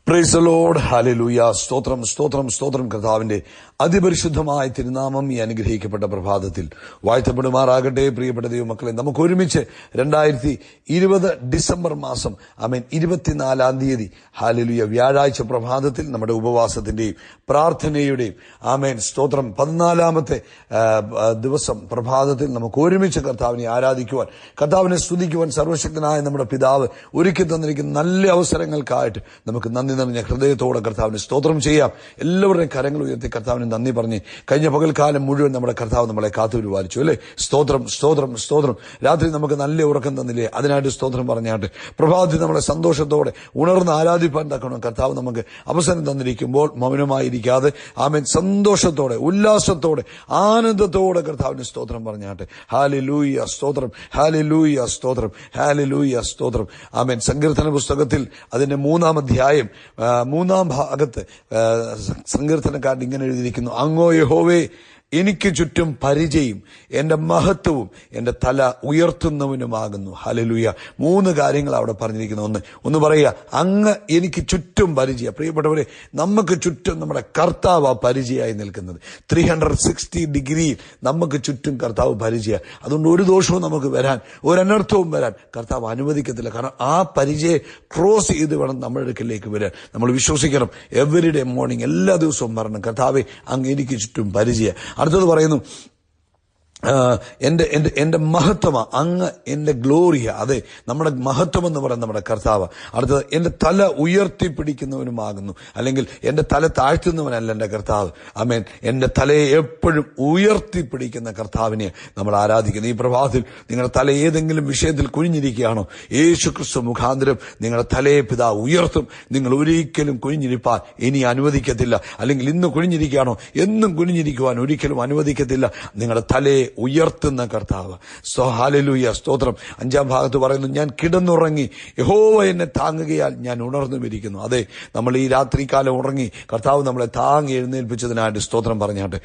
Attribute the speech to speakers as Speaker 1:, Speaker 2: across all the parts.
Speaker 1: Praise the Lord. Hallelujah. സ്തോത്രം സ്തോത്രം സ്തോത്രം. കർത്താവിന്റെ അതിപരിശുദ്ധമായ തിരുനാമം ഈ അനുഗ്രഹിക്കപ്പെട്ട പ്രഭാതത്തിൽ വാഴ്ത്തപ്പെടുമാറാകട്ടെ. പ്രിയപ്പെട്ട ദൈവമക്കളെ, നമുക്ക് ഒരുമിച്ച് 2020 ഡിസംബർ മാസം 24-ാം തീയതി ഹല്ലേലൂയ വ്യാഴാഴ്ച പ്രഭാതത്തിൽ നമ്മുടെ ഉപവാസത്തിന്റെയും പ്രാർത്ഥനയുടെയും സ്തോത്രം 14-ാമത്തെ ദിവസം പ്രഭാതത്തിൽ നമുക്ക് ഒരുമിച്ച് കർത്താവിനെ ആരാധിക്കുവാൻ, കർത്താവിനെ സ്തുതിക്കുവാൻ സർവശക്തനായ നമ്മുടെ പിതാവ് ഒരുക്കി തന്നിരിക്കുന്ന നല്ല അവസരങ്ങൾക്കായിട്ട് നമുക്ക് നന്ദി നിറഞ്ഞ ഹൃദയത്തോടെ കർത്താവിന് സ്തോത്രം ചെയ്യാം. എല്ലാവരുടെയും കരങ്ങൾ ഉയർത്തി കർത്താവിന് നന്ദി പറഞ്ഞ് കഴിഞ്ഞ പകൽക്കാലം മുഴുവൻ നമ്മുടെ കർത്താവ് നമ്മളെ കാത്തുപരിപാലിച്ചു, അല്ലേ? സ്തോത്രം സ്തോത്രം സ്തോത്രം. രാത്രി നമുക്ക് നല്ല ഉറക്കം തന്നില്ലേ? അതിനായിട്ട് സ്തോത്രം പറഞ്ഞാട്ട് പ്രഭാതത്തിൽ നമ്മളെ സന്തോഷത്തോടെ ഉണർന്ന് ആരാധിപ്പാൻ തക്കണം കർത്താവ് നമുക്ക് അവസരം തന്നിരിക്കുമ്പോൾ മൗനമായിരിക്കാതെ സന്തോഷത്തോടെ ഉല്ലാസത്തോടെ ആനന്ദത്തോടെ കർത്താവിന് സ്തോത്രം പറഞ്ഞാട്ട് ഹല്ലേലൂയ സ്തോത്രം, ഹല്ലേലൂയ സ്തോത്രം, ഹല്ലേലൂയ സ്തോത്രം. സങ്കീർത്തന പുസ്തകത്തിൽ അതിന്റെ 3-ാം അധ്യായം 3-ാം ഭാഗത്ത് സങ്കീർത്തനക്കാരൻ ഇങ്ങനെ എഴുതിയിരിക്കുന്നു: അങ്ങോ യഹോവേ, എനിക്ക് ചുറ്റും പരിചയും എന്റെ മഹത്വവും എന്റെ തല ഉയർത്തുന്നവനുമാകുന്നു. ഹല്ലേലൂയ. 3 കാര്യങ്ങൾ അവിടെ പറഞ്ഞിരിക്കുന്നു. ഒന്ന് പറയുക, അങ്ങ് എനിക്ക് ചുറ്റും പരിചയ. പ്രിയപ്പെട്ടവരെ, നമുക്ക് ചുറ്റും നമ്മുടെ കർത്താവ് പരിചയമായി നിൽക്കുന്നത്. 360 ഡിഗ്രി നമുക്ക് ചുറ്റും കർത്താവ് പരിചയ. അതുകൊണ്ട് ഒരു ദോഷവും നമുക്ക് വരാൻ, ഒരു അനർത്ഥവും വരാൻ കർത്താവ് അനുവദിക്കത്തില്ല. കാരണം ആ പരിചയം ക്രോസ് ചെയ്ത് വേണം നമ്മുടെ അടുക്കലേക്ക് വരാൻ. നമ്മൾ വിശ്വസിക്കണം. എവരിഡേ മോർണിംഗ്, എല്ലാ ദിവസവും പറയണം, കർത്താവെ അങ്ങ് എനിക്ക് ചുറ്റും പരിചയ. അടുത്തത് പറയുന്നു, എന്റെ മഹത്വമാ, അങ്ങ് എന്റെ ഗ്ലോറിയ. അതെ, നമ്മുടെ മഹത്വം എന്ന് പറയുന്നത് നമ്മുടെ കർത്താവ്. അടുത്തത്, എന്റെ തല ഉയർത്തിപ്പിടിക്കുന്നവനുമാകുന്നു. അല്ലെങ്കിൽ എന്റെ തല താഴ്ത്തുന്നവനല്ല എന്റെ കർത്താവ്. എന്റെ തലയെ എപ്പോഴും ഉയർത്തിപ്പിടിക്കുന്ന കർത്താവിനെ നമ്മൾ ആരാധിക്കുന്നു. ഈ പ്രഭാതത്തിൽ നിങ്ങളുടെ തല ഏതെങ്കിലും വിഷയത്തിൽ കുനിഞ്ഞിരിക്കുകയാണോ? യേശു ക്രിസ്തു മുഖാന്തരം നിങ്ങളുടെ തലയെ പിതാവ് ഉയർത്തും. നിങ്ങൾ ഒരിക്കലും കുനിഞ്ഞിരിപ്പാൻ ഇനി അനുവദിക്കത്തില്ല. അല്ലെങ്കിൽ ഇന്ന് കുനിഞ്ഞിരിക്കുകയാണോ, എന്നും കുനിഞ്ഞിരിക്കുവാൻ ഒരിക്കലും അനുവദിക്കത്തില്ല. നിങ്ങളുടെ തലയെ ഉയർത്തുന്ന കർത്താവ്. ഹല്ലേലൂയ സ്തോത്രം. 5-ാം ഭാഗത്ത് പറയുന്നു, ഞാൻ കിടന്നുറങ്ങി, യഹോവ എന്നെ താങ്ങുകയാൽ ഞാൻ ഉണർന്നുമിരിക്കുന്നു. അതെ, നമ്മൾ ഈ രാത്രികാലം ഉറങ്ങി കർത്താവ് നമ്മളെ താങ്ങി എഴുന്നേൽപ്പിച്ചതിനായിട്ട് സ്തോത്രം പറഞ്ഞാട്ട്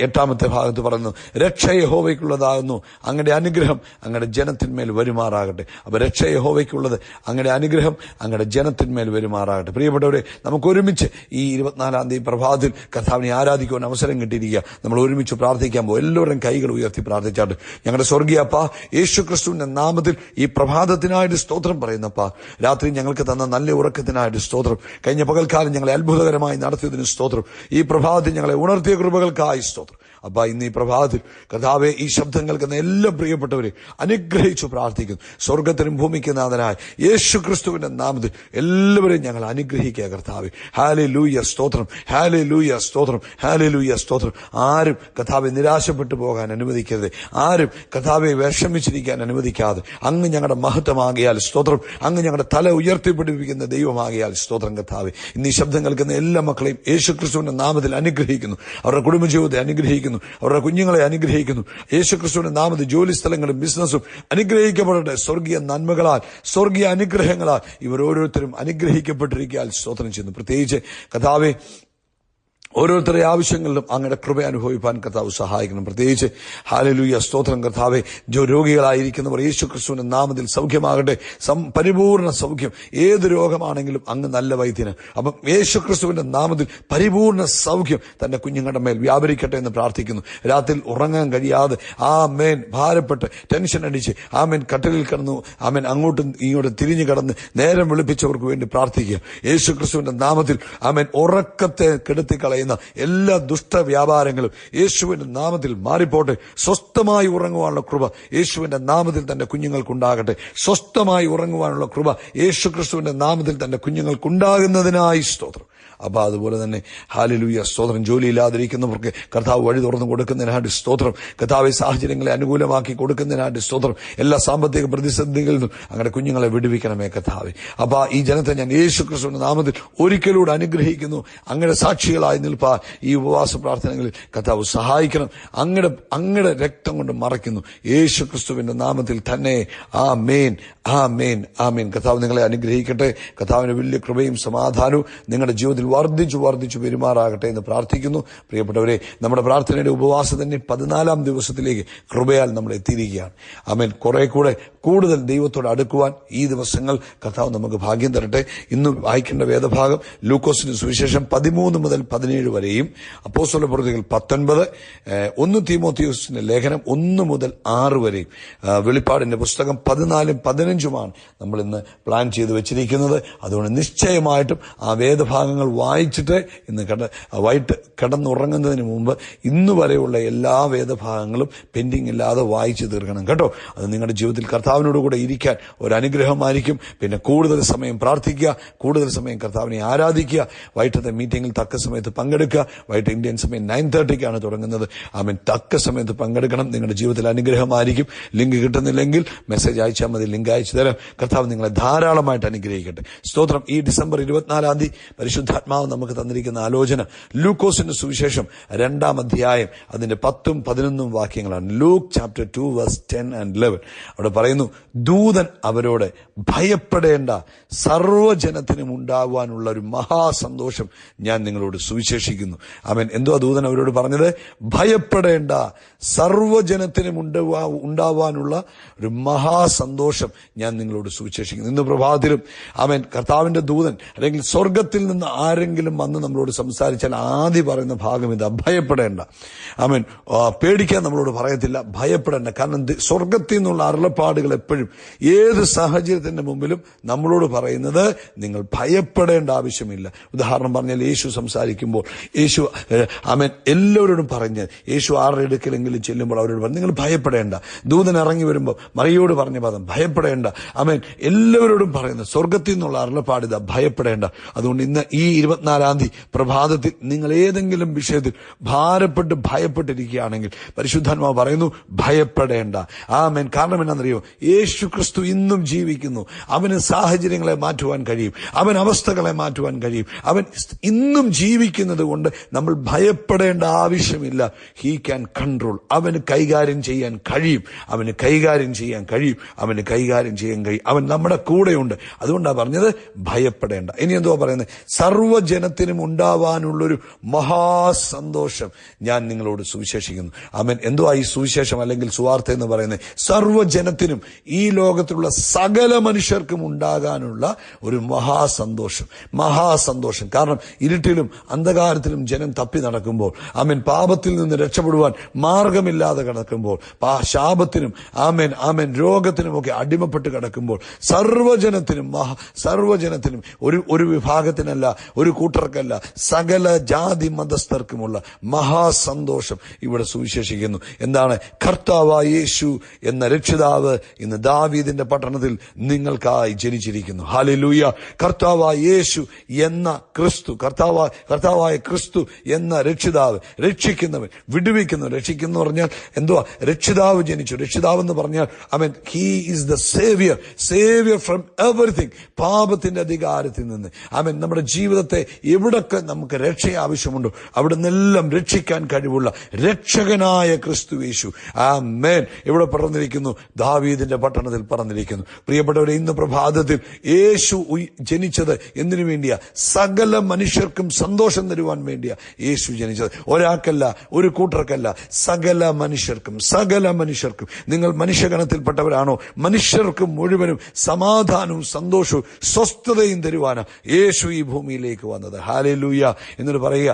Speaker 1: 8-ാമത്തെ ഭാഗത്ത് പറയുന്നു, രക്ഷ യഹോവയ്ക്കുള്ളതാകുന്നു, അങ്ങയുടെ അനുഗ്രഹം അങ്ങയുടെ ജനത്തിന്മേൽ വരുമാറാകട്ടെ. അപ്പൊ രക്ഷ യഹോവയ്ക്കുള്ളത്, അങ്ങയുടെ അനുഗ്രഹം അങ്ങയുടെ ജനത്തിന്മേൽ വരുമാറാകട്ടെ. പ്രിയപ്പെട്ടവരെ, നമുക്ക് ഒരുമിച്ച് ഈ 24-ാം തീയതി പ്രഭാതത്തിൽ കർത്താവിനെ ആരാധിക്കുവാൻ അവസരം കിട്ടിയിരിക്കുക. നമ്മൾ ഒരുമിച്ച് പ്രാർത്ഥിക്കാൻ പോകും. എല്ലാവരും കൈകൾ ഉയർത്തി പ്രാർത്ഥിച്ചാട്ട്, ഞങ്ങളുടെ സ്വർഗീയ അപ്പാ, യേശു ക്രിസ്തുവിന്റെ നാമത്തിൽ ഈ പ്രഭാതത്തിനായിട്ട് സ്തോത്രം പറയുന്നപ്പാ. രാത്രി ഞങ്ങൾക്ക് തന്ന നല്ല ഉറക്കത്തിനായിട്ട് സ്തോത്രം. കഴിഞ്ഞ പകൽക്കാലം ഞങ്ങളെ അത്ഭുതകരമായി നടത്തിയതിന് സ്തോത്രം. ഈ പ്രഭാതത്തിൽ ഞങ്ങളെ ഉണർത്തിയ കൃപകൾക്കായി സ്തോത്രം. അപ്പാ, ഇന്ന് ഈ പ്രഭാതത്തിൽ കർത്താവെ, ഈ ശബ്ദം കേൾക്കുന്ന എല്ലാ പ്രിയപ്പെട്ടവരെ അനുഗ്രഹിച്ചു പ്രാർത്ഥിക്കുന്നു. സ്വർഗത്തിനും ഭൂമിക്ക് നാഥനായ യേശു ക്രിസ്തുവിന്റെ നാമത്തിൽ എല്ലാവരെയും ഞങ്ങൾ അനുഗ്രഹിക്കുക കർത്താവെ. ഹല്ലേലൂയ സ്തോത്രം, ഹല്ലേലൂയ സ്തോത്രം, ഹല്ലേലൂയ സ്തോത്രം. ആരും കർത്താവെ നിരാശപ്പെട്ടു പോകാൻ അനുവദിക്കരുത്. ആരും കർത്താവെ വിഷമിച്ചിരിക്കാൻ അനുവദിക്കാതെ, അങ്ങ് ഞങ്ങളുടെ മഹത്വമാകിയാൽ സ്തോത്രം, അങ്ങ് ഞങ്ങളുടെ തല ഉയർത്തിപ്പിടിപ്പിക്കുന്ന ദൈവമാകിയാൽ സ്തോത്രം കർത്താവെ. ഇന്ന് ഈ ശബ്ദം കേൾക്കുന്ന എല്ലാ മക്കളെയും യേശു ക്രിസ്തുവിന്റെ നാമത്തിൽ അനുഗ്രഹിക്കുന്നു. അവരുടെ കുടുംബജീവിതത്തെ അനുഗ്രഹിക്കുന്നു, അവരുടെ കുഞ്ഞുങ്ങളെ അനുഗ്രഹിക്കുന്നു. യേശു ക്രിസ്തുവിന്റെ നാമത്തിൽ ജോലി സ്ഥലങ്ങളും ബിസിനസ്സും അനുഗ്രഹിക്കപ്പെടട്ടെ. സ്വർഗീയ നന്മകളാൽ, സ്വർഗീയ അനുഗ്രഹങ്ങളാൽ ഇവർ ഓരോരുത്തരും അനുഗ്രഹിക്കപ്പെട്ടിരിക്കാൻ സ്തോത്രം ചെയ്യുന്നു. പ്രത്യേകിച്ച് കർത്താവെ, ഓരോരുത്തരുടെ ആവശ്യങ്ങളിലും അങ്ങയുടെ കൃപ അനുഭവിപ്പാൻ കർത്താവ് സഹായിക്കണം. പ്രത്യേകിച്ച് ഹല്ലേലൂയ സ്തോത്രം കർത്താവെ, രോഗികളായിരിക്കുന്നവർ യേശു ക്രിസ്തുവിന്റെ നാമത്തിൽ സൗഖ്യമാകട്ടെ. പരിപൂർണ സൗഖ്യം. ഏത് രോഗമാണെങ്കിലും അങ്ങ് നല്ല വൈദ്യന്. അപ്പം യേശു ക്രിസ്തുവിന്റെ നാമത്തിൽ പരിപൂർണ സൗഖ്യം തന്റെ കുഞ്ഞുങ്ങളുടെ മേൽ വ്യാപരിക്കട്ടെ എന്ന് പ്രാർത്ഥിക്കുന്നു. രാത്രി ഉറങ്ങാൻ കഴിയാതെ ഭാരപ്പെട്ട് ടെൻഷൻ അടിച്ച് കട്ടിലിൽ കിടന്നു അങ്ങോട്ടും ഇങ്ങോട്ടും തിരിഞ്ഞു കടന്ന് നേരം വിളിപ്പിച്ചവർക്ക് വേണ്ടി പ്രാർത്ഥിക്കുക. യേശു ക്രിസ്തുവിന്റെ നാമത്തിൽ ഉറക്കത്തെ കെടുത്തിക്കളയുന്ന എല്ലാ ദുഷ്ടവ്യാപാരങ്ങളും യേശുവിന്റെ നാമത്തിൽ മാറിപ്പോട്ടെ. സ്വസ്ഥമായി ഉറങ്ങുവാനുള്ള കൃപ യേശുവിന്റെ നാമത്തിൽ തന്റെ കുഞ്ഞുങ്ങൾക്കുണ്ടാകട്ടെ. സ്വസ്ഥമായി ഉറങ്ങുവാനുള്ള കൃപ യേശു ക്രിസ്തുവിന്റെ നാമത്തിൽ തന്റെ കുഞ്ഞുങ്ങൾക്കുണ്ടാകുന്നതിനായി സ്തോത്രം. അപ്പൊ അതുപോലെ തന്നെ ഹല്ലേലൂയ സ്തോത്രം. ജോലിയില്ലാതിരിക്കുന്നവർക്ക് കർത്താവ് വഴി തുറന്നു കൊടുക്കുന്നതിനായിട്ട് സ്തോത്രം. കർത്താവ് സാഹചര്യങ്ങളെ അനുകൂലമാക്കി കൊടുക്കുന്നതിനായിട്ട് സ്തോത്രം. എല്ലാ സാമ്പത്തിക പ്രതിസന്ധികളിൽ നിന്നും അങ്ങനെ കുഞ്ഞുങ്ങളെ വിടുവിക്കണമേ കർത്താവേ. അപ്പൊ ഈ ജനത്തെ ഞാൻ യേശു ക്രിസ്തുവിന്റെ നാമത്തിൽ ഒരിക്കലൂടെ അനുഗ്രഹിക്കുന്നു. അങ്ങയുടെ സാക്ഷികളായി നിൽപ്പാൻ ഈ ഉപവാസ പ്രാർത്ഥനകളിൽ കർത്താവ് സഹായിക്കണം. അങ്ങയുടെ രക്തം കൊണ്ട് മറയ്ക്കുന്നു യേശു ക്രിസ്തുവിന്റെ നാമത്തിൽ തന്നെ. ആമേൻ, ആമേൻ, ആമേൻ. കർത്താവ് നിങ്ങളെ അനുഗ്രഹിക്കട്ടെ. കർത്താവിന്റെ വലിയ കൃപയും സമാധാനവും നിങ്ങളുടെ ജീവിതത്തിൽ വർദ്ധിച്ചു പെരുമാറാകട്ടെ എന്ന് പ്രാർത്ഥിക്കുന്നു. പ്രിയപ്പെട്ടവരെ, നമ്മുടെ പ്രാർത്ഥനയുടെ ഉപവാസത്തിന്റെ 14-ാം ദിവസത്തിലേക്ക് കൃപയാൽ നമ്മൾ എത്തിയിരിക്കുകയാണ്. ആമേൻ. കുറെ കൂടെ കൂടുതൽ ദൈവത്തോട് അടുക്കുവാൻ ഈ ദിവസങ്ങൾ കർത്താവ് നമുക്ക് ഭാഗ്യം തരട്ടെ. ഇന്ന് വായിക്കേണ്ട വേദഭാഗം ലൂക്കോസിന്റെ സുവിശേഷം 13 മുതൽ 17 വരെയും അപ്പോസ്തലപ്രവൃത്തികൾ 19, 1 തീമോഥെയോസിന്റെ ലേഖനം 1 മുതൽ 6 വരെയും വെളിപ്പാടിന്റെ പുസ്തകം 14-ഉം 15-ഉമാണ് നമ്മൾ ഇന്ന് പ്ലാൻ ചെയ്ത് വെച്ചിരിക്കുന്നത്. അതുകൊണ്ട് നിശ്ചയമായിട്ടും ആ വേദഭാഗങ്ങൾ വായിച്ചിട്ട് ഇന്ന് വൈകിട്ട് കിടന്നുറങ്ങുന്നതിന് മുമ്പ് ഇന്ന് വരെയുള്ള എല്ലാ വേദഭാഗങ്ങളും പെൻഡിങ് ഇല്ലാതെ വായിച്ചു തീർക്കണം കേട്ടോ. അത് നിങ്ങളുടെ ജീവിതത്തിൽ കർത്താവിനോടുകൂടെ ഇരിക്കാൻ ഒരു അനുഗ്രഹമായിരിക്കും. പിന്നെ കൂടുതൽ സമയം പ്രാർത്ഥിക്കുക, കൂടുതൽ സമയം കർത്താവിനെ ആരാധിക്കുക. വൈകിട്ടത്തെ മീറ്റിംഗിൽ തക്ക സമയത്ത് പങ്കെടുക്കുക. വൈകിട്ട് ഇന്ത്യൻ സമയം 9:30-ക്കാണ് തുടങ്ങുന്നത്. ആമേൻ. തക്ക സമയത്ത് പങ്കെടുക്കണം. നിങ്ങളുടെ ജീവിതത്തിൽ അനുഗ്രഹമായിരിക്കും. ലിങ്ക് കിട്ടുന്നില്ലെങ്കിൽ മെസ്സേജ് അയച്ചാൽ മതി, ലിങ്ക് അയച്ചു തരാം. കർത്താവ് നിങ്ങളെ ധാരാളമായിട്ട് അനുഗ്രഹിക്കട്ടെ. സ്തോത്രം. ഈ ഡിസംബർ 24-ാം തീയതി പരിശുദ്ധാത്മാവ് നമുക്ക് തന്നിരിക്കുന്ന ആലോചന ലൂക്കോസിന്റെ സുവിശേഷം 2-ാം അധ്യായം അതിന്റെ 10-ഉം 11-ഉം വാക്യങ്ങളാണ്. Luke chapter 2 verse 10 and 11. അവിടെ പറയുന്നു, ദൂതൻ അവരോട് ഭയപ്പെടേണ്ട, സർവ്വജനത്തിനും ഉണ്ടാവാനുള്ള ഒരു മഹാസന്തോഷം ഞാൻ നിങ്ങളോട് സുവിശേഷിക്കുന്നു. ആമേൻ. എന്തുവാ ദൂതൻ അവരോട് പറഞ്ഞത്? ഭയപ്പെടേണ്ട, സർവ്വജനത്തിനും ഉണ്ടാവാനുള്ള ഒരു മഹാസന്തോഷം ഞാൻ നിങ്ങളോട് സുവിശേഷിക്കുന്നു. ഇന്ന് പ്രഭാതത്തിലും ആമേൻ കർത്താവിന്റെ ദൂതൻ അല്ലെങ്കിൽ സ്വർഗത്തിൽ നിന്ന് ആരെങ്കിലും വന്ന് നമ്മളോട് സംസാരിച്ചാൽ ആദ്യം പറയുന്ന ഭാഗം ഇതാ, ഭയപ്പെടേണ്ട. ആമേൻ. പേടിക്കാൻ നമ്മളോട് പറയത്തില്ല, ഭയപ്പെടേണ്ട. കാരണം സ്വർഗത്തിൽ നിന്നുള്ള അരുളപ്പാടുകൾ എപ്പോഴും ഏത് സാഹചര്യത്തിന്റെ മുമ്പിലും നമ്മളോട് പറയുന്നത് നിങ്ങൾ ഭയപ്പെടേണ്ട ആവശ്യമില്ല. ഉദാഹരണം പറഞ്ഞാൽ യേശു സംസാരിക്കുമ്പോൾ യേശു ആമേൻ എല്ലാവരോടും പറഞ്ഞ് യേശു ആരുടെ അടുക്കലെങ്കിലും ചെല്ലുമ്പോൾ അവരോട് പറഞ്ഞു നിങ്ങൾ ഭയപ്പെടേണ്ട. ദൂതൻ ഇറങ്ങി വരുമ്പോൾ മറിയോട് പറഞ്ഞ പദം ഭയപ്പെടേണ്ട. ആമേൻ. എല്ലാവരോടും പറയുന്നത് സ്വർഗത്തിൽ നിന്നുള്ള അരുളപ്പാടിത, ഭയപ്പെടേണ്ട. അതുകൊണ്ട് ഇന്ന് ഈ 24-ാം തീയതി പ്രഭാതത്തിൽ നിങ്ങൾ ഏതെങ്കിലും വിഷയത്തിൽ ഭാരപ്പെട്ട് ഭയപ്പെട്ടിരിക്കുകയാണെങ്കിൽ പരിശുദ്ധാത്മാവ് പറയുന്നു ഭയപ്പെടേണ്ട. ആമേൻ. കാരണം എന്നാണെന്നറിയോ? യേശു ക്രിസ്തു ഇന്നും ജീവിക്കുന്നു. അവന് സാഹചര്യങ്ങളെ മാറ്റുവാൻ കഴിയും, അവൻ അവസ്ഥകളെ മാറ്റുവാൻ കഴിയും. അവൻ ഇന്നും ജീവിക്കുന്നത് കൊണ്ട് നമ്മൾ ഭയപ്പെടേണ്ട ആവശ്യമില്ല. He can control. അവന് കൈകാര്യം ചെയ്യാൻ കഴിയും, അവന് കൈകാര്യം ചെയ്യാൻ കഴിയും, അവന് കൈകാര്യം ചെയ്യാൻ കഴിയും. അവൻ നമ്മുടെ കൂടെയുണ്ട്. അതുകൊണ്ടാണ് പറഞ്ഞത് ഭയപ്പെടേണ്ട. ഇനി എന്തുവാ പറയുന്നത്? സർവ്വജനത്തിനും ഉണ്ടാവാനുള്ളൊരു മഹാസന്തോഷം ഞാൻ നിങ്ങളോട് സുവിശേഷിക്കുന്നു. ആമേൻ. എന്തുവാ ഈ സുവിശേഷം അല്ലെങ്കിൽ സുവാർത്ത എന്ന് പറയുന്നത്? സർവ്വജനത്തിനും, ഈ ലോകത്തിലുള്ള സകല മനുഷ്യർക്കും ഉണ്ടാകാനുള്ള ഒരു മഹാസന്തോഷം. മഹാസന്തോഷം. കാരണം ഇരുട്ടിലും അന്ധകാരത്തിലും ജനം തപ്പി നടക്കുമ്പോൾ, ആമേൻ, പാപത്തിൽ നിന്ന് രക്ഷപ്പെടുവാൻ മാർഗമില്ലാതെ കിടക്കുമ്പോൾ, ശാപത്തിനും ആമേൻ രോഗത്തിനുമൊക്കെ അടിമപ്പെട്ട് കിടക്കുമ്പോൾ സർവ്വജനത്തിനും ഒരു വിഭാഗത്തിനല്ല, ഒരു കൂട്ടർക്കല്ല, സകല ജാതി മതസ്ഥർക്കുമുള്ള മഹാസന്തോഷം ഇവിടെ സുവിശേഷിക്കുന്നു. എന്താണ്? കർത്താവായ യേശു എന്ന രക്ഷിതാവ് ഇന്ന് ദാവീദിന്റെ പട്ടണത്തിൽ നിങ്ങൾക്കായി ജനിച്ചിരിക്കുന്നു. ഹല്ലേലൂയ. കർത്താവായ യേശു എന്ന ക്രിസ്തു, കർത്താവായ ക്രിസ്തു എന്ന രക്ഷിതാവ്, രക്ഷിക്കുന്നവൻ, വിടുവിക്കുന്നവൻ. രക്ഷിക്കുന്നു പറഞ്ഞാൽ എന്തുവാ? രക്ഷിതാവ് ജനിച്ചു. രക്ഷിതാവ് എന്ന് പറഞ്ഞാൽ amen, he is the saviour from everything. പാപത്തിന്റെ അധികാരത്തിൽ നിന്ന് ആമേൻ നമ്മുടെ ജീവിതത്തെ എവിടൊക്കെ നമുക്ക് രക്ഷ ആവശ്യമുണ്ടോ അവിടെ നിന്നെല്ലാം രക്ഷിക്കാൻ കഴിവുള്ള രക്ഷകനായ ക്രിസ്തു യേശു. ആമേൻ. ഇവിടെ പറഞ്ഞിരിക്കുന്നു, ദാവീദിന്റെ പട്ടണത്തിൽ പറഞ്ഞിരിക്കുന്നു. പ്രിയപ്പെട്ടവരെ, ഇന്ന് പ്രഭാതത്തിൽ യേശു ജനിച്ചത് എന്തിനു വേണ്ടിയാ? സകല മനുഷ്യർക്കും സന്തോഷം തരുവാൻ വേണ്ടിയാ യേശു ജനിച്ചത്. ഒരാൾക്കല്ല, ഒരു കൂട്ടർക്കല്ല, സകല മനുഷ്യർക്കും. നിങ്ങൾ മനുഷ്യഗണത്തിൽപ്പെട്ടവരാണോ? മനുഷ്യർക്ക് മുഴുവനും സമാധാനവും സന്തോഷവും സ്വസ്ഥതയും തരുവാനാ യേശു ഈ ഭൂമിയിലേക്ക് വന്നത്. ഹല്ലേലൂയ. എന്നിട്ട് പറയുക,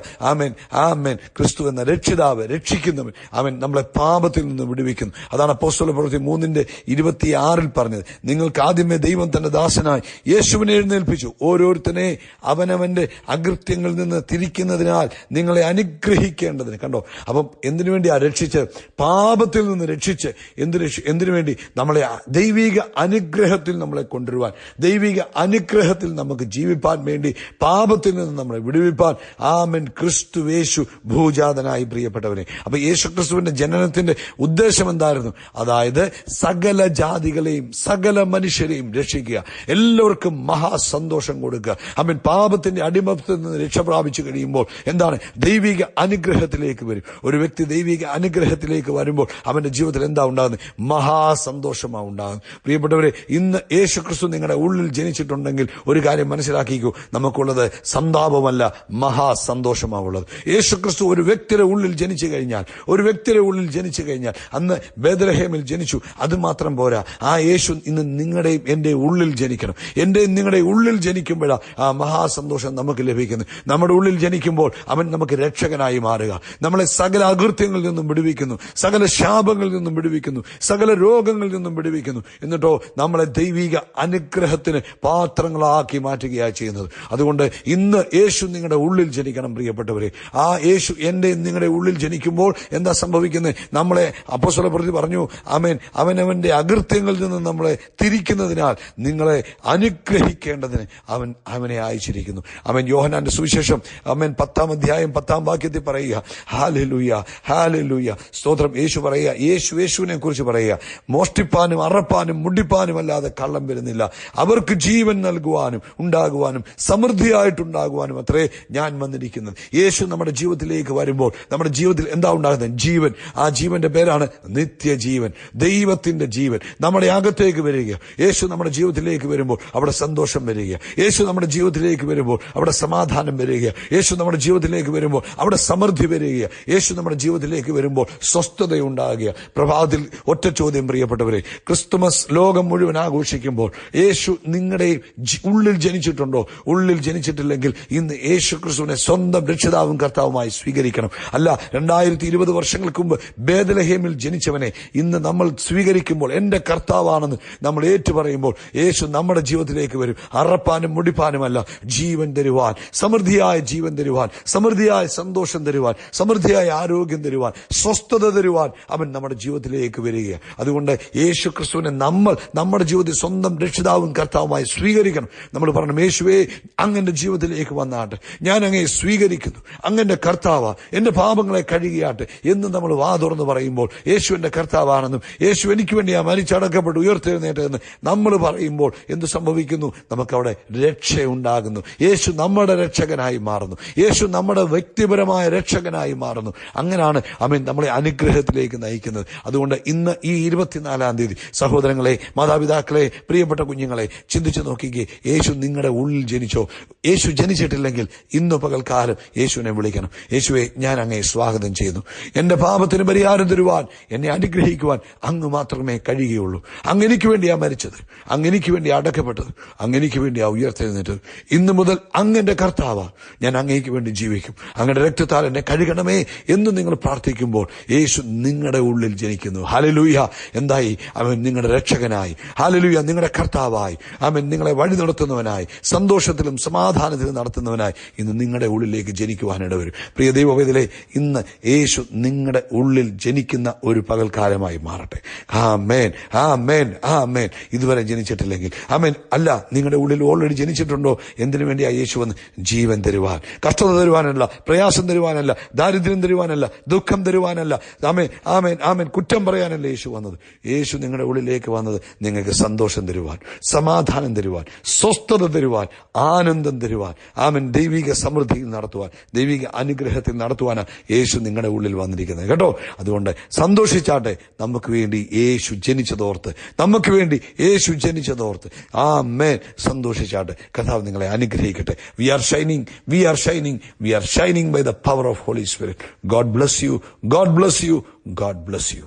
Speaker 1: ആമേൻ, ക്രിസ്തു എന്ന രക്ഷിതാവ്, രക്ഷിക്കുന്നവൻ, അവൻ നമ്മളെ പാപത്തിൽ നിന്ന് വിടുവിക്കുന്നു. അതാണ് അപ്പോസ്തലപ്രവൃത്തി 3:26 പറഞ്ഞത്. നിങ്ങൾക്ക് ആദ്യമേ ദൈവം തന്റെ ദാസനായി യേശുവിനെ എഴുന്നേൽപ്പിച്ചു, ഓരോരുത്തനെ അവനവന്റെ അകൃത്യങ്ങളിൽ നിന്ന് തിരിക്കുന്നതിനാൽ നിങ്ങളെ അനുഗ്രഹിക്കേണ്ടതിന്. കണ്ടോ? അപ്പം എന്തിനു വേണ്ടിയാ രക്ഷിച്ച്? പാപത്തിൽ നിന്ന് രക്ഷിച്ച്. എന്തിനു വേണ്ടി? നമ്മളെ ദൈവിക അനുഗ്രഹത്തിൽ നമ്മളെ കൊണ്ടുവരുവാൻ, ദൈവിക അനുഗ്രഹത്തിൽ നമുക്ക് ജീവിപ്പാൻ വേണ്ടി, പാപത്തിൽ നിന്ന് നമ്മളെ വിടുവിപ്പാൻ. ആമേൻ. ക്രിസ്തു യേശു ഭൂജാതനായി. പ്രിയപ്പെട്ടവരെ, അപ്പൊ യേശു ക്രിസ്തുവിന്റെ ജനനത്തിന്റെ ഉദ്ദേശം എന്തായിരുന്നു? അതായത് സകല ജാതികളെയും സകല മനുഷ്യരെയും രക്ഷിക്കുക, എല്ലാവർക്കും മഹാസന്തോഷം കൊടുക്കുക. ആമേൻ. പാപത്തിന്റെ അടിമത്തിൽ നിന്ന് രക്ഷ പ്രാപിച്ചു കഴിയുമ്പോൾ എന്താണ്? ദൈവിക അനുഗ്രഹത്തിലേക്ക് വരും. ഒരു വ്യക്തി ദൈവിക അനുഗ്രഹത്തിലേക്ക് വരുമ്പോൾ അവന്റെ ജീവിതത്തിൽ എന്താ ഉണ്ടാകുന്നത്? മഹാസന്തോഷമാണ് ഉണ്ടാകുന്നത്. പ്രിയപ്പെട്ടവരെ, ഇന്ന് യേശു ക്രിസ്തു നിങ്ങളുടെ ഉള്ളിൽ ജനിച്ചിട്ടുണ്ടെങ്കിൽ ഒരു കാര്യം മനസ്സിലാക്കിക്കൂ, നമുക്കുള്ളത് സന്താപമല്ല, മഹാസന്തോഷമാവുള്ളത്. യേശുക്രിസ്തു ഒരു വ്യക്തിയുടെ ഉള്ളിൽ ജനിച്ചു കഴിഞ്ഞാൽ അന്ന് ബേത്ലഹേമിൽ ജനിച്ചു. അത് മാത്രം പോരാ, ആ യേശു ഇന്ന് നിങ്ങളുടെയും എന്റെ ഉള്ളിൽ ജനിക്കണം. എന്റെയും നിങ്ങളുടെ ഉള്ളിൽ ജനിക്കുമ്പോഴാണ് ആ മഹാസന്തോഷം നമുക്ക് ലഭിക്കുന്നത്. നമ്മുടെ ഉള്ളിൽ ജനിക്കുമ്പോൾ അവൻ നമുക്ക് രക്ഷകനായി മാറുക. നമ്മളെ സകല അകൃത്യങ്ങളിൽ നിന്നും വിടുവിക്കുന്നു, സകല ശാപങ്ങളിൽ നിന്നും വിടുവിക്കുന്നു, സകല രോഗങ്ങളിൽ നിന്നും വിടുവിക്കുന്നു. എന്നിട്ടോ നമ്മളെ ദൈവിക അനുഗ്രഹത്തിന് പാത്രങ്ങളാക്കി മാറ്റുകയാണ് ചെയ്യുന്നത്. അതുകൊണ്ട് ഇന്ന് യേശു നിങ്ങളുടെ ഉള്ളിൽ ജനിക്കണം പ്രിയപ്പെട്ടവരെ. ആ യേശു എന്റെ നിങ്ങളുടെ ഉള്ളിൽ ജനിക്കുമ്പോൾ എന്താ സംഭവിക്കുന്നത്? നമ്മളെ അപ്പോസ്തലപ്രവൃത്തി പറഞ്ഞു, അവനവന്റെ അകൃത്യങ്ങളിൽ നിന്ന് നമ്മളെ തിരിക്കുന്നതിനാൽ നിങ്ങളെ അനുഗ്രഹിക്കേണ്ടതിന് അവനെ അയച്ചിരിക്കുന്നു. യോഹന്നാന്റെ സുവിശേഷം 10-ാം അധ്യായം 10-ാം വാക്യത്തിൽ പറയുക, ഹല്ലേലൂയ ഹല്ലേലൂയ, സ്തോത്രം. യേശുവിനെ കുറിച്ച് പറയുക, മോഷ്ടിപ്പാനും അറപ്പാനും മുടിപ്പാനും അല്ലാതെ കള്ളം വരുന്നില്ല. അവർക്ക് ജീവൻ നൽകുവാനും ഉണ്ടാകുവാനും സമൃദ്ധിയായിട്ടുണ്ടാകുവാനും അത്രേ ഞാൻ വന്നിരിക്കുന്നത്. യേശു നമ്മുടെ ജീവിതത്തിലേക്ക് വരുമ്പോൾ നമ്മുടെ ജീവിതത്തിൽ എന്താ ഉണ്ടാകുന്നത്? ജീവൻ. ആ ജീവന്റെ പേരാണ് നിത്യജീവൻ, ദൈവത്തിന്റെ ജീവൻ നമ്മുടെ അകത്തേക്ക് വരിക. യേശു നമ്മുടെ ജീവിതത്തിലേക്ക് വരുമ്പോൾ അവിടെ സന്തോഷം വരിക. യേശു നമ്മുടെ ജീവിതത്തിലേക്ക് വരുമ്പോൾ അവിടെ സമാധാനം വരിക. യേശു നമ്മുടെ ജീവിതത്തിലേക്ക് വരുമ്പോൾ അവിടെ സമൃദ്ധി വരിക. യേശു നമ്മുടെ ജീവിതത്തിലേക്ക് വരുമ്പോൾ സ്വസ്ഥതയുണ്ടാകുക. പ്രഭാതത്തിൽ ഒറ്റ ചോദ്യം പ്രിയപ്പെട്ടവരെ, ക്രിസ്തുമസ് ലോകം മുഴുവൻ ആഘോഷിക്കുമ്പോൾ യേശു നിങ്ങളുടെ ഉള്ളിൽ ജനിച്ചിട്ടുണ്ടോ? ഉള്ളിൽ ജനിച്ചിട്ടില്ലെങ്കിൽ ഇന്ന് യേശു ക്രിസ്തുവിനെ സ്വന്തം രക്ഷിതാവും കർത്താവുമായി സ്വീകരിക്കണം. അല്ല, 2020 വർഷങ്ങൾക്ക് മുമ്പ് ബേത്ലഹേമിൽ ജനിച്ചവനെ ഇന്ന് നമ്മൾ സ്വീകരിക്കുമ്പോൾ എന്റെ കർത്താവാണെന്ന് നമ്മൾ ഏറ്റുപറയുമ്പോൾ യേശു നമ്മുടെ ജീവിതത്തിലേക്ക് വരും. അറപ്പാനും മുടിപ്പാനുമല്ല, ജീവൻ തരുവാൻ, സമൃദ്ധിയായ ജീവൻ തരുവാൻ, സമൃദ്ധിയായ സന്തോഷം തരുവാൻ, സമൃദ്ധിയായ ആരോഗ്യം തരുവാൻ, സ്വസ്ഥത തരുവാൻ അവൻ നമ്മുടെ ജീവിതത്തിലേക്ക് വരികയാണ്. അതുകൊണ്ട് യേശു ക്രിസ്തുവിനെ നമ്മൾ നമ്മുടെ ജീവിതത്തിൽ സ്വന്തം രക്ഷിതാവും കർത്താവുമായി സ്വീകരിക്കണം. നമ്മൾ പറയണം, യേശുവേ അങ്ങന്റെ ജീവിതത്തിലേക്ക് വന്നാട്ടെ, ഞാൻ അങ്ങയെ സ്വീകരിക്കുന്നു, അങ്ങന്റെ കർത്താവാ, എന്റെ പാപങ്ങളെ കഴുകിയാട്ടെ എന്ന് നമ്മൾ വാ തുറന്ന് പറയുമ്പോൾ യേശു എന്റെ കർത്താവാണെന്നും യേശു എനിക്ക് വേണ്ടിയാ മരിച്ചടക്കപ്പെട്ട് ഉയർത്തെഴുന്നേറ്റതെന്ന് നമ്മൾ പറയുമ്പോൾ എന്ത് സംഭവിക്കുന്നു? നമുക്കവിടെ രക്ഷയുണ്ടാകുന്നു. യേശു നമ്മുടെ രക്ഷകനായി മാറുന്നു. യേശു നമ്മുടെ വ്യക്തിപരമായ രക്ഷകനായി മാറുന്നു. അങ്ങനെയാണ് അവൻ നമ്മളെ അനുഗ്രഹത്തിലേക്ക് നയിക്കുന്നത്. അതുകൊണ്ട് ഇന്ന് ഈ 24-ാം തീയതി സഹോദരങ്ങളെ, മാതാപിതാക്കളെ, പ്രിയപ്പെട്ട കുഞ്ഞുങ്ങളെ, ചിന്തിച്ചു നോക്കിക്കേ, യേശു നിങ്ങളുടെ ഉള്ളിൽ ജനിച്ചോ? യേശു ജനിച്ചിട്ടില്ലെങ്കിൽ ഇന്ന് പകൽക്കാലം യേശുവിനെ വിളിക്കണം. യേശുവെ, ഞാൻ അങ്ങയെ സ്വാഗതം ചെയ്യുന്നു. എന്റെ പാപത്തിന് പരിഹാരം തരുവാൻ, എന്നെ അനുഗ്രഹിക്കുവാൻ അങ്ങ് മാത്രമേ കഴിയുകയുള്ളൂ. അങ്ങ് എനിക്ക് വേണ്ടിയാ മരിച്ചത്, അങ്ങ് എനിക്ക് വേണ്ടി അടക്കപ്പെട്ടത്, അങ്ങ് എനിക്ക് വേണ്ടിയാ ഉയർത്തെഴുന്നേറ്റത്. ഇന്നു മുതൽ അങ്ങന്റെ കർത്താവാ, ഞാൻ അങ്ങേക്ക് വേണ്ടി ജീവിക്കും. അങ്ങയുടെ രക്തത്താൽ എന്നെ കഴുകണമേ എന്ന് നിങ്ങൾ പ്രാർത്ഥിക്കുമ്പോൾ യേശു നിങ്ങളുടെ ഉള്ളിൽ ജനിക്കുന്നു. ഹല്ലേലൂയ. എന്തായി? അവൻ നിങ്ങളുടെ രക്ഷകനായി. ഹല്ലേലൂയ. നിങ്ങളുടെ കർത്താവായി. അവൻ നിങ്ങളെ വഴി നടത്തുന്നവനായി, സന്തോഷത്തിലും സമാധാനത്തിലും നടത്തുന്നവനായി ഇന്ന് നിങ്ങളുടെ ഉള്ളിലേക്ക് ജനിക്കുവാനിട വരും. പ്രിയ ദൈവവേദലേ, ഇന്ന് യേശു നിങ്ങളുടെ ഉള്ളിൽ ജനിക്കുന്ന ഒരു പകൽക്കാലമായി മാറട്ടെ. ആമേൻ, ആമേൻ, ആമേൻ. ഇതുവരെ ജനിച്ചിട്ടില്ലെങ്കിൽ ആമേൻ. അല്ല, നിങ്ങളുടെ ഉള്ളിൽ ഓൾറെഡി ജനിച്ചിട്ടുണ്ടോ? എന്തിനു വേണ്ടിയാ യേശു വന്ന്? ജീവൻ തരുവാൻ, കഷ്ടത തരുവാനല്ല, പ്രയാസം തരുവാനല്ല, ദാരിദ്ര്യം തരുവാനല്ല, ദുഃഖം തരുവാനല്ല, ആമേൻ, ആമേൻ, ആമേൻ, കുറ്റം പറയാനല്ല യേശു വന്നത്. യേശു നിങ്ങളുടെ ഉള്ളിലേക്ക് വന്നത് നിങ്ങൾക്ക് സന്തോഷം തരുവാൻ, സമാധാനം തരുവാൻ, സ്വസ്ഥത തരുവാൻ, ആനന്ദം തരുവാൻ, ആമേൻ, ദൈവിക സമൃദ്ധിയിൽ നടത്തുവാൻ, ദൈവിക അനുഗ്രഹത്തിൽ നടത്തുവാനാണ് യേശു നിങ്ങളുടെ ഉള്ളിൽ വന്നിരിക്കുന്നത് കേട്ടോ. അതുകൊണ്ട് സന്തോഷിച്ചാട്ടെ. നമുക്ക് വേണ്ടി യേശു ജനിച്ചതോർത്ത്, നമുക്ക് വേണ്ടി യേശു ജനിച്ചതോർത്ത് ആമേൻ, സന്തോഷിച്ചാട്ടെ. കർത്താവ് നിങ്ങളെ അനുഗ്രഹിക്കട്ടെ. We are shining, we are shining, we are shining by the power of Holy Spirit. God bless you, God bless you, God bless you.